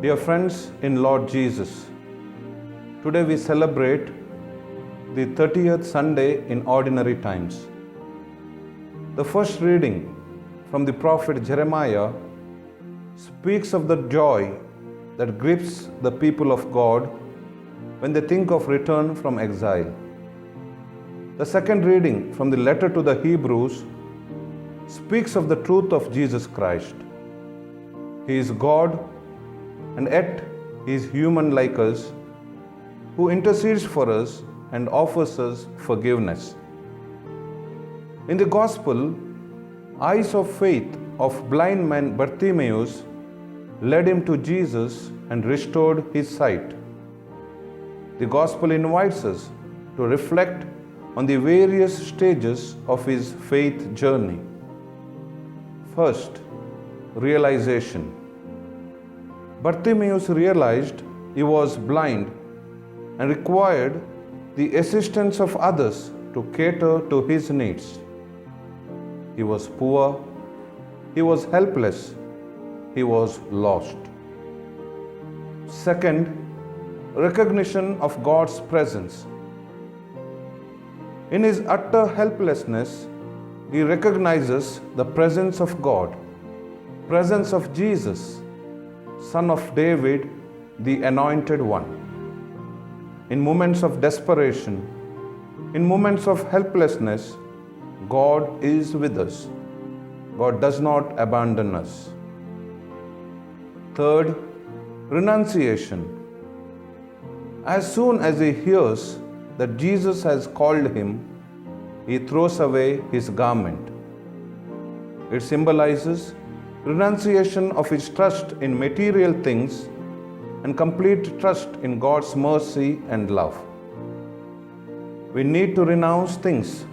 Dear friends in Lord Jesus, today we celebrate the 30th Sunday in Ordinary Times. The first reading from the prophet Jeremiah speaks of the joy that grips the people of God when they think of return from exile. The second reading from the letter to the Hebrews speaks of the truth of Jesus Christ. He is God, and yet He is human like us, who intercedes for us and offers us forgiveness. In the Gospel, eyes of faith of blind man Bartimaeus led him to Jesus and restored his sight. The Gospel invites us to reflect on the various stages of his faith journey. First, realization. Bartimaeus realized he was blind and required the assistance of others to cater to his needs. He was poor, he was helpless, he was lost. Second, recognition of God's presence. In his utter helplessness, he recognizes the presence of God, presence of Jesus, Son of David, the Anointed One. In moments of desperation, in moments of helplessness, God is with us. God does not abandon us. Third, renunciation. As soon as he hears that Jesus has called him, he throws away his garment. It symbolizes renunciation of his trust in material things and complete trust in God's mercy and love. We need to renounce things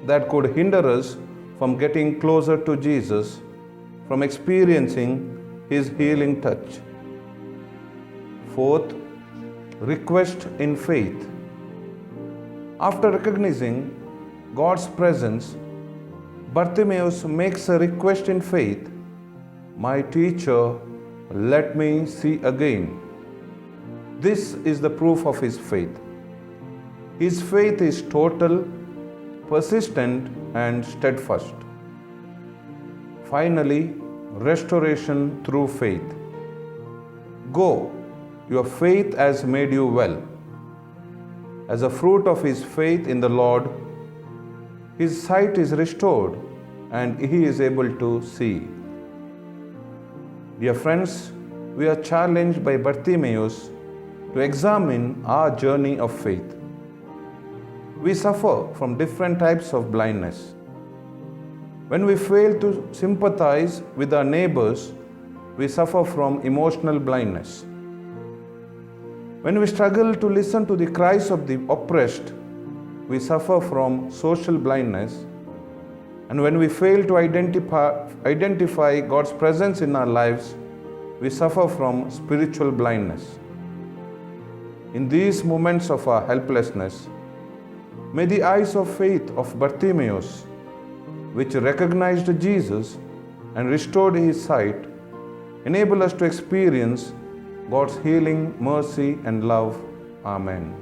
that could hinder us from getting closer to Jesus, from experiencing His healing touch. Fourth, request in faith. After recognizing God's presence, Bartimaeus makes a request in faith: "My teacher, let me see again." This is the proof of his faith. His faith is total, persistent, and steadfast. Finally, restoration through faith. Go, your faith has made you well. As a fruit of his faith in the Lord, his sight is restored and he is able to see. Dear friends, we are challenged by Bartimaeus to examine our journey of faith. We suffer from different types of blindness. When we fail to sympathize with our neighbors, we suffer from emotional blindness. When we struggle to listen to the cries of the oppressed, we suffer from social blindness. And when we fail to identify God's presence in our lives, we suffer from spiritual blindness. In these moments of our helplessness, may the eyes of faith of Bartimaeus, which recognized Jesus and restored his sight, enable us to experience God's healing, mercy, and love. Amen.